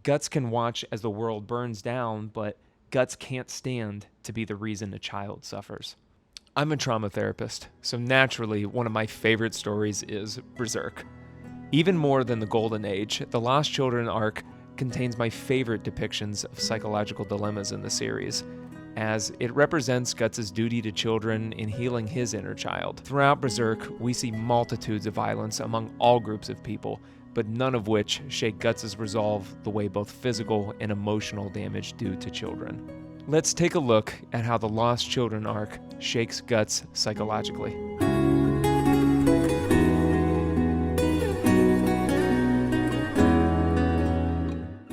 Guts can watch as the world burns down, but Guts can't stand to be the reason a child suffers. I'm a trauma therapist, so naturally, one of my favorite stories is Berserk. Even more than the Golden Age, the Lost Children arc contains my favorite depictions of psychological dilemmas in the series, as it represents Guts' duty to children in healing his inner child. Throughout Berserk, we see multitudes of violence among all groups of people, but none of which shake Guts' resolve the way both physical and emotional damage do to children. Let's take a look at how the Lost Children arc shakes Guts psychologically.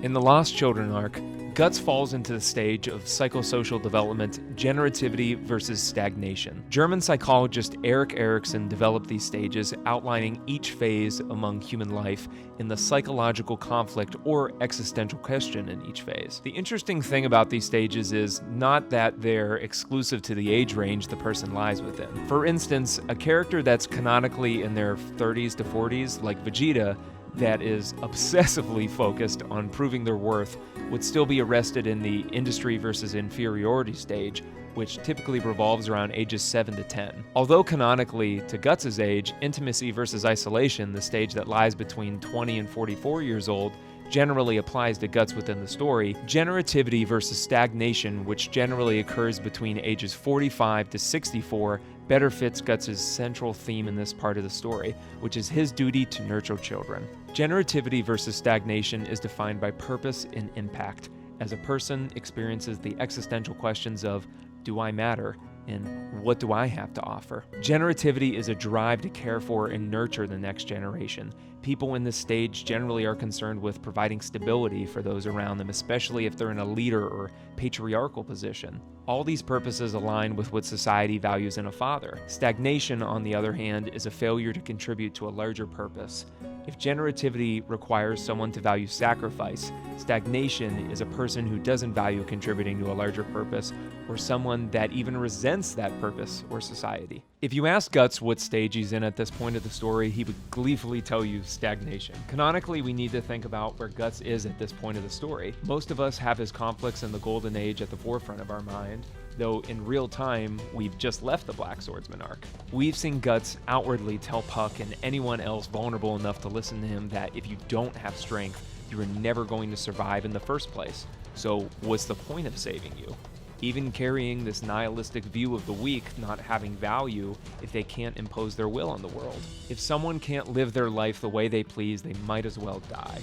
In the Lost Children arc, Guts falls into the stage of psychosocial development, generativity versus stagnation. German psychologist Erik Erikson developed these stages, outlining each phase among human life in the psychological conflict or existential question in each phase. The interesting thing about these stages is not that they're exclusive to the age range the person lies within. For instance, a character that's canonically in their 30s to 40s, like Vegeta, that is obsessively focused on proving their worth would still be arrested in the industry versus inferiority stage, which typically revolves around ages 7 to 10. Although canonically, to Guts' age, intimacy versus isolation, the stage that lies between 20 and 44 years old, generally applies to Guts within the story, generativity versus stagnation, which generally occurs between ages 45 to 64, better fits Guts' central theme in this part of the story, which is his duty to nurture children. Generativity versus stagnation is defined by purpose and impact, as a person experiences the existential questions of, do I matter? And what do I have to offer? Generativity is a drive to care for and nurture the next generation. People in this stage generally are concerned with providing stability for those around them, especially if they're in a leader or patriarchal position. All these purposes align with what society values in a father. Stagnation, on the other hand, is a failure to contribute to a larger purpose. If generativity requires someone to value sacrifice, stagnation is a person who doesn't value contributing to a larger purpose, or someone that even resents that purpose or society. If you ask Guts what stage he's in at this point of the story, he would gleefully tell you stagnation. Canonically, we need to think about where Guts is at this point of the story. Most of us have his conflicts in the Golden Age at the forefront of our mind, though in real time, we've just left the Black Swordsman arc. We've seen Guts outwardly tell Puck and anyone else vulnerable enough to listen to him that if you don't have strength, you are never going to survive in the first place. So what's the point of saving you? Even carrying this nihilistic view of the weak not having value if they can't impose their will on the world. If someone can't live their life the way they please, they might as well die.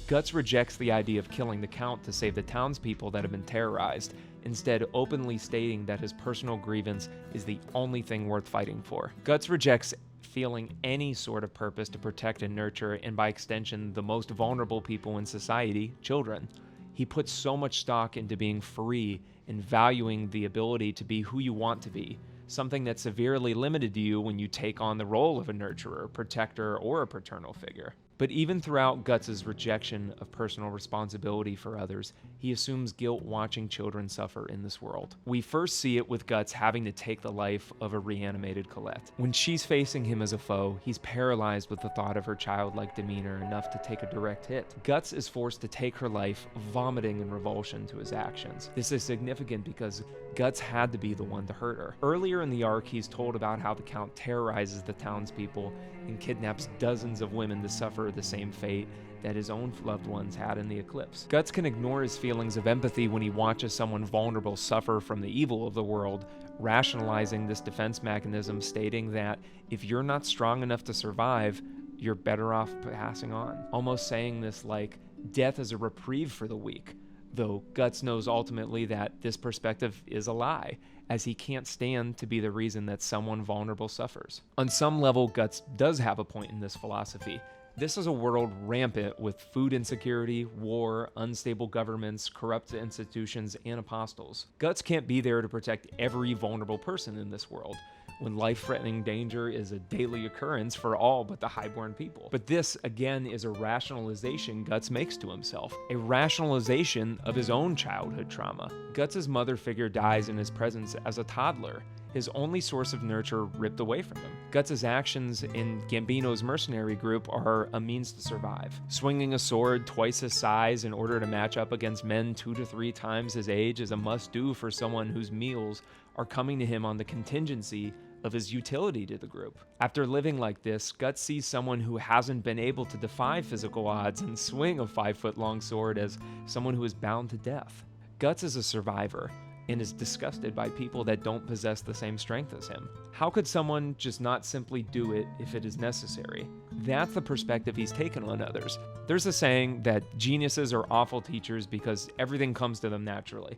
Guts rejects the idea of killing the Count to save the townspeople that have been terrorized, instead openly stating that his personal grievance is the only thing worth fighting for. Guts rejects feeling any sort of purpose to protect and nurture, and by extension, the most vulnerable people in society, children. He puts so much stock into being free and valuing the ability to be who you want to be, something that's severely limited to you when you take on the role of a nurturer, protector, or a paternal figure. But even throughout Guts' rejection of personal responsibility for others, he assumes guilt watching children suffer in this world. We first see it with Guts having to take the life of a reanimated Colette. When she's facing him as a foe, he's paralyzed with the thought of her childlike demeanor enough to take a direct hit. Guts is forced to take her life, vomiting in revulsion to his actions. This is significant because Guts had to be the one to hurt her. Earlier in the arc, he's told about how the Count terrorizes the townspeople and kidnaps dozens of women to suffer the same fate that his own loved ones had in the eclipse. Guts can ignore his feelings of empathy when he watches someone vulnerable suffer from the evil of the world, rationalizing this defense mechanism, stating that if you're not strong enough to survive, you're better off passing on. Almost saying this like death is a reprieve for the weak, though Guts knows ultimately that this perspective is a lie, as he can't stand to be the reason that someone vulnerable suffers. On some level, Guts does have a point in this philosophy. This is a world rampant with food insecurity, war, unstable governments, corrupt institutions, and apostles. Guts can't be there to protect every vulnerable person in this world, when life-threatening danger is a daily occurrence for all but the highborn people. But this, again, is a rationalization Guts makes to himself, a rationalization of his own childhood trauma. Guts' mother figure dies in his presence as a toddler, his only source of nurture ripped away from him. Guts' actions in Gambino's mercenary group are a means to survive. Swinging a sword twice his size in order to match up against men 2 to 3 times his age is a must-do for someone whose meals are coming to him on the contingency of his utility to the group. After living like this, Guts sees someone who hasn't been able to defy physical odds and swing a 5-foot-long sword as someone who is bound to death. Guts is a survivor and is disgusted by people that don't possess the same strength as him. How could someone just not simply do it if it is necessary? That's the perspective he's taken on others. There's a saying that geniuses are awful teachers because everything comes to them naturally.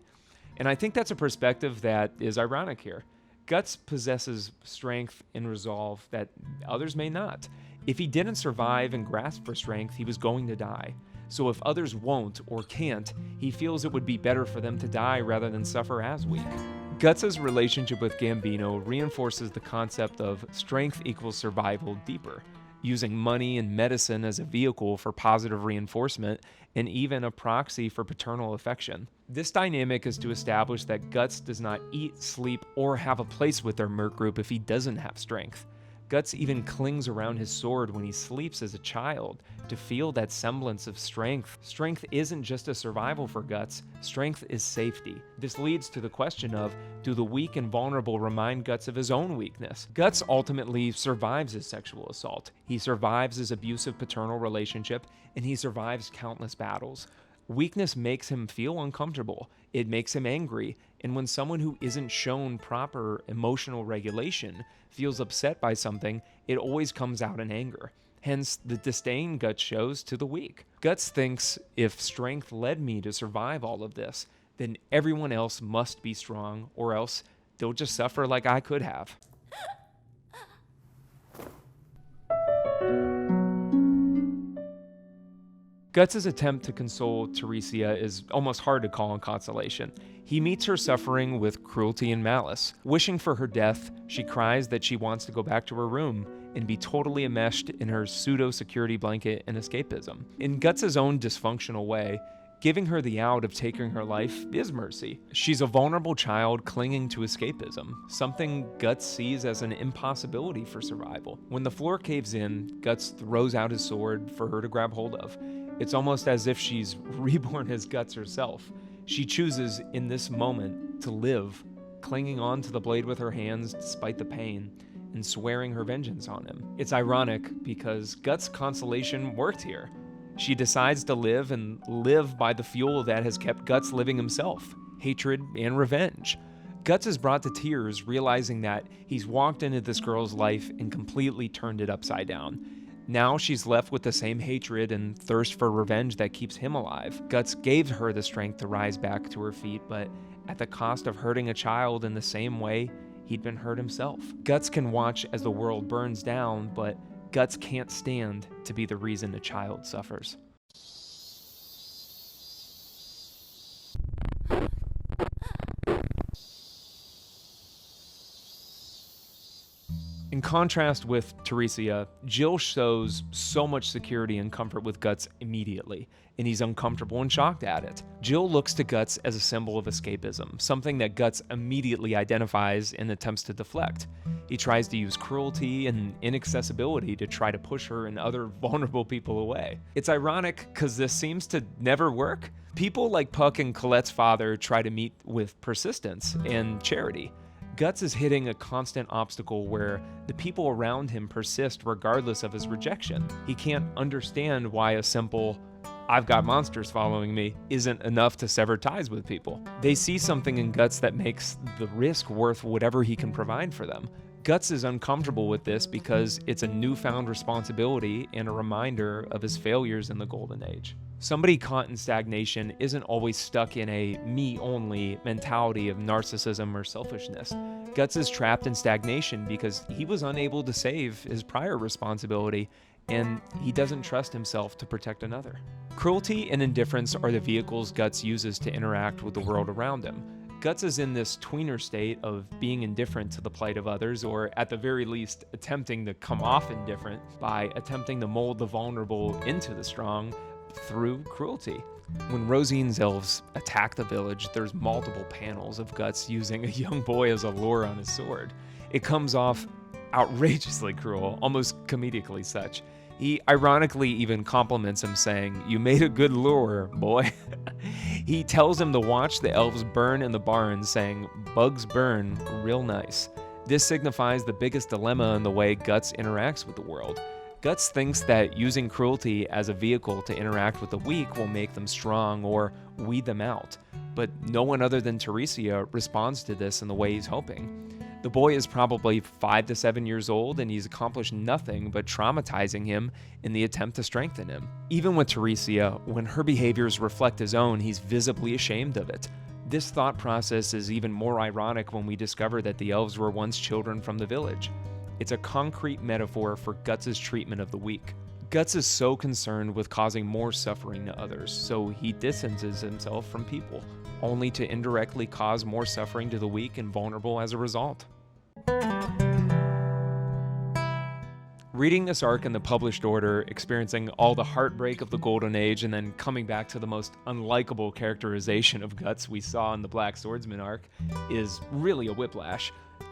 And I think that's a perspective that is ironic here. Guts possesses strength and resolve that others may not. If he didn't survive and grasp for strength, he was going to die. So if others won't or can't, he feels it would be better for them to die rather than suffer as weak. Guts' relationship with Gambino reinforces the concept of strength equals survival deeper, using money and medicine as a vehicle for positive reinforcement and even a proxy for paternal affection. This dynamic is to establish that Guts does not eat, sleep, or have a place with their merc group if he doesn't have strength. Guts even clings around his sword when he sleeps as a child to feel that semblance of strength. Strength isn't just a survival for Guts, strength is safety. This leads to the question of, do the weak and vulnerable remind Guts of his own weakness? Guts ultimately survives his sexual assault. He survives his abusive paternal relationship, and he survives countless battles. Weakness makes him feel uncomfortable. It makes him angry. And when someone who isn't shown proper emotional regulation feels upset by something, it always comes out in anger. Hence, the disdain Guts shows to the weak. Guts thinks, if strength led me to survive all of this, then everyone else must be strong, or else they'll just suffer like I could have. Guts' attempt to console Teresia is almost hard to call in consolation. He meets her suffering with cruelty and malice. Wishing for her death, she cries that she wants to go back to her room and be totally enmeshed in her pseudo-security blanket and escapism. In Guts' own dysfunctional way, giving her the out of taking her life is mercy. She's a vulnerable child clinging to escapism, something Guts sees as an impossibility for survival. When the floor caves in, Guts throws out his sword for her to grab hold of. It's almost as if she's reborn as Guts herself. She chooses, in this moment, to live, clinging on to the blade with her hands despite the pain, and swearing her vengeance on him. It's ironic because Guts' consolation worked here. She decides to live and live by the fuel that has kept Guts living himself, hatred and revenge. Guts is brought to tears realizing that he's walked into this girl's life and completely turned it upside down. Now she's left with the same hatred and thirst for revenge that keeps him alive. Guts gave her the strength to rise back to her feet, but at the cost of hurting a child in the same way he'd been hurt himself. Guts can watch as the world burns down, but Guts can't stand to be the reason a child suffers. In contrast with Teresia, Jill shows so much security and comfort with Guts immediately, and he's uncomfortable and shocked at it. Jill looks to Guts as a symbol of escapism, something that Guts immediately identifies and attempts to deflect. He tries to use cruelty and inaccessibility to try to push her and other vulnerable people away. It's ironic because this seems to never work. People like Puck and Colette's father try to meet with persistence and charity. Guts is hitting a constant obstacle where the people around him persist regardless of his rejection. He can't understand why a simple, "I've got monsters following me," isn't enough to sever ties with people. They see something in Guts that makes the risk worth whatever he can provide for them. Guts is uncomfortable with this because it's a newfound responsibility and a reminder of his failures in the Golden Age. Somebody caught in stagnation isn't always stuck in a me-only mentality of narcissism or selfishness. Guts is trapped in stagnation because he was unable to save his prior responsibility, and he doesn't trust himself to protect another. Cruelty and indifference are the vehicles Guts uses to interact with the world around him. Guts is in this tweener state of being indifferent to the plight of others, or at the very least attempting to come off indifferent by attempting to mold the vulnerable into the strong through cruelty. When Rosine's elves attack the village, there's multiple panels of Guts using a young boy as a lure on his sword. It comes off outrageously cruel, almost comedically such. He ironically even compliments him, saying, "You made a good lure, boy." He tells him to watch the elves burn in the barn, saying, "Bugs burn real nice." This signifies the biggest dilemma in the way Guts interacts with the world. Guts thinks that using cruelty as a vehicle to interact with the weak will make them strong or weed them out, but no one other than Teresia responds to this in the way he's hoping. The boy is probably 5 to 7 years old, and he's accomplished nothing but traumatizing him in the attempt to strengthen him. Even with Teresia, when her behaviors reflect his own, he's visibly ashamed of it. This thought process is even more ironic when we discover that the elves were once children from the village. It's a concrete metaphor for Guts' treatment of the weak. Guts is so concerned with causing more suffering to others, so he distances himself from people, only to indirectly cause more suffering to the weak and vulnerable as a result. Reading this arc in the published order, experiencing all the heartbreak of the Golden Age, and then coming back to the most unlikable characterization of Guts we saw in the Black Swordsman arc is really a whiplash.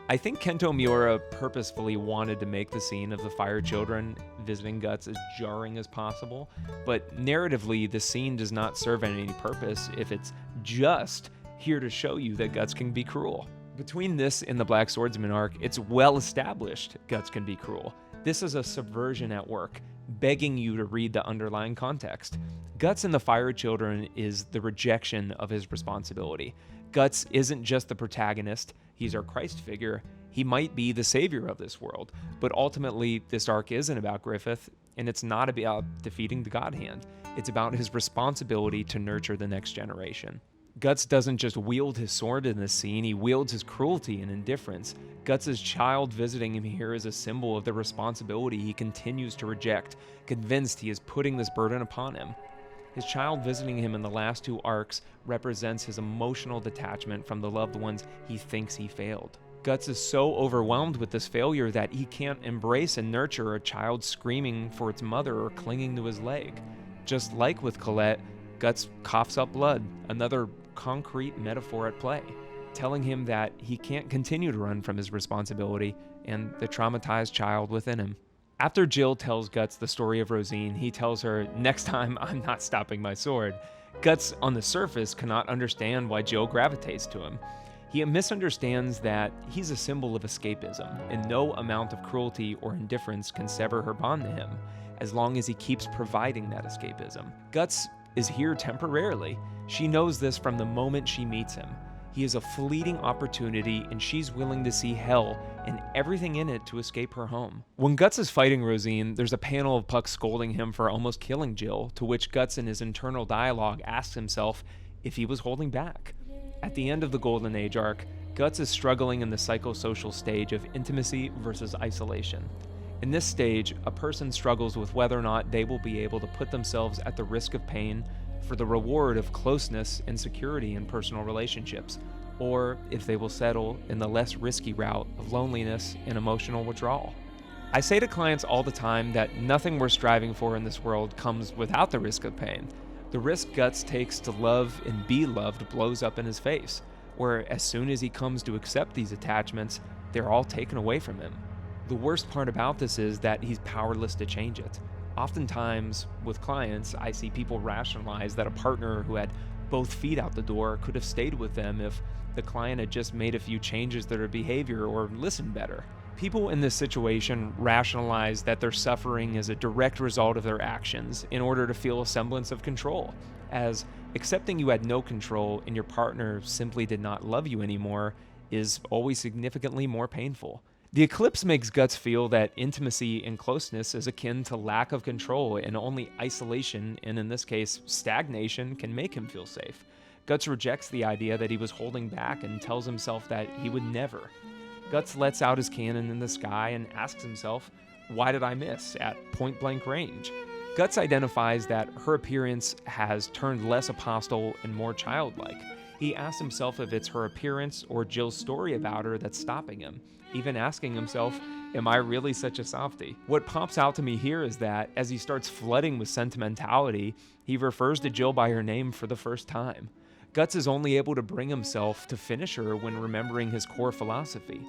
I think Kento Miura purposefully wanted to make the scene of the Fire Children visiting Guts as jarring as possible, but narratively, the scene does not serve any purpose if it's just here to show you that Guts can be cruel. Between this and the Black Swordsman arc, it's well established Guts can be cruel. This is a subversion at work, begging you to read the underlying context. Guts in the Fire Children is the rejection of his responsibility. Guts isn't just the protagonist, he's our Christ figure. He might be the savior of this world, but ultimately this arc isn't about Griffith, and it's not about defeating the God Hand. It's about his responsibility to nurture the next generation. Guts doesn't just wield his sword in this scene, he wields his cruelty and indifference. Guts' child visiting him here is a symbol of the responsibility he continues to reject, convinced he is putting this burden upon him. His child visiting him in the last 2 arcs represents his emotional detachment from the loved ones he thinks he failed. Guts is so overwhelmed with this failure that he can't embrace and nurture a child screaming for its mother or clinging to his leg. Just like with Colette, Guts coughs up blood, another concrete metaphor at play, telling him that he can't continue to run from his responsibility and the traumatized child within him. After Jill tells Guts the story of Rosine, he tells her, "Next time, I'm not stopping my sword." Guts, on the surface, cannot understand why Jill gravitates to him. He misunderstands that he's a symbol of escapism, and no amount of cruelty or indifference can sever her bond to him, as long as he keeps providing that escapism. Guts is here temporarily. She knows this from the moment she meets him. He is a fleeting opportunity, and she's willing to see hell and everything in it to escape her home. When Guts is fighting Rosine, there's a panel of Puck scolding him for almost killing Jill, to which Guts in his internal dialogue asks himself if he was holding back. At the end of the Golden Age arc, Guts is struggling in the psychosocial stage of intimacy versus isolation. In this stage, a person struggles with whether or not they will be able to put themselves at the risk of pain for the reward of closeness and security in personal relationships, or if they will settle in the less risky route of loneliness and emotional withdrawal. I say to clients all the time that nothing we're striving for in this world comes without the risk of pain. The risk Guts takes to love and be loved blows up in his face, where as soon as he comes to accept these attachments, they're all taken away from him. The worst part about this is that he's powerless to change it. Oftentimes, with clients, I see people rationalize that a partner who had both feet out the door could have stayed with them if the client had just made a few changes to their behavior or listened better. People in this situation rationalize that their suffering is a direct result of their actions in order to feel a semblance of control, as accepting you had no control and your partner simply did not love you anymore is always significantly more painful. The eclipse makes Guts feel that intimacy and closeness is akin to lack of control, and only isolation, and in this case, stagnation, can make him feel safe. Guts rejects the idea that he was holding back and tells himself that he would never. Guts lets out his cannon in the sky and asks himself, "Why did I miss?" at point-blank range. Guts identifies that her appearance has turned less apostle and more childlike. He asks himself if it's her appearance or Jill's story about her that's stopping him, even asking himself Am I really such a softie? What pops out to me here is that as he starts flooding with sentimentality, he refers to Jill by her name for the first time. Guts is only able to bring himself to finish her when remembering his core philosophy.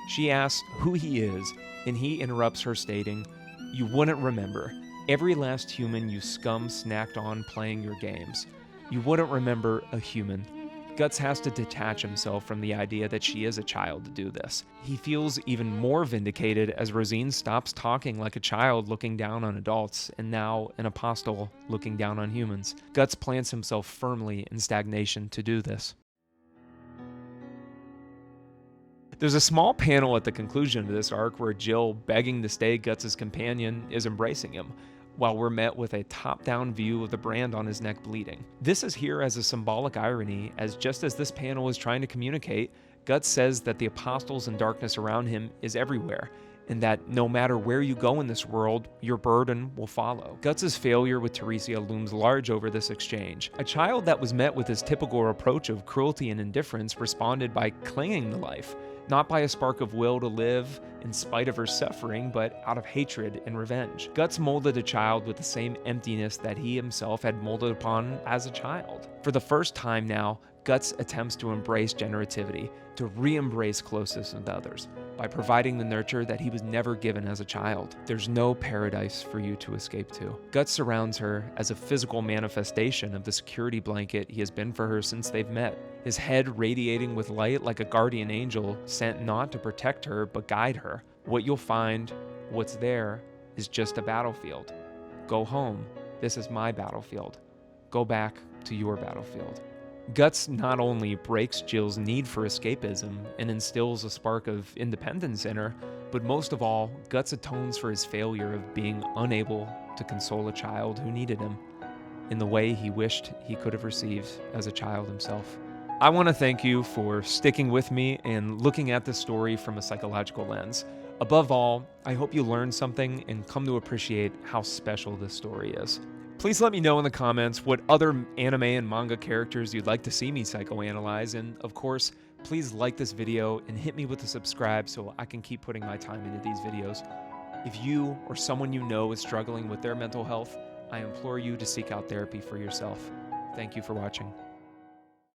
She asks who he is, and he interrupts her stating, "You wouldn't remember. Every last human you scum snacked on playing your games. You wouldn't remember a human." Guts has to detach himself from the idea that she is a child to do this. He feels even more vindicated as Rosine stops talking like a child looking down on adults, and now an apostle looking down on humans. Guts plants himself firmly in stagnation to do this. There's a small panel at the conclusion of this arc where Jill, begging to stay Guts' companion, is embracing him, while we're met with a top-down view of the brand on his neck bleeding. This is here as a symbolic irony, as just as this panel is trying to communicate, Guts says that the apostles and darkness around him is everywhere, and that no matter where you go in this world, your burden will follow. Guts' failure with Teresia looms large over this exchange. A child that was met with his typical approach of cruelty and indifference responded by clinging to life, not by a spark of will to live in spite of her suffering, but out of hatred and revenge. Guts molded a child with the same emptiness that he himself had molded upon as a child. For the first time now, Guts attempts to embrace generativity, to re-embrace closeness with others, by providing the nurture that he was never given as a child. There's no paradise for you to escape to. Guts surrounds her as a physical manifestation of the security blanket he has been for her since they've met. His head radiating with light like a guardian angel sent not to protect her but guide her. What you'll find, what's there, is just a battlefield. Go home. This is my battlefield. Go back to your battlefield. Guts not only breaks Jill's need for escapism and instills a spark of independence in her, but most of all, Guts atones for his failure of being unable to console a child who needed him in the way he wished he could have received as a child himself. I want to thank you for sticking with me and looking at this story from a psychological lens. Above all, I hope you learned something and come to appreciate how special this story is. Please let me know in the comments what other anime and manga characters you'd like to see me psychoanalyze, and of course, please like this video and hit me with a subscribe so I can keep putting my time into these videos. If you or someone you know is struggling with their mental health, I implore you to seek out therapy for yourself. Thank you for watching.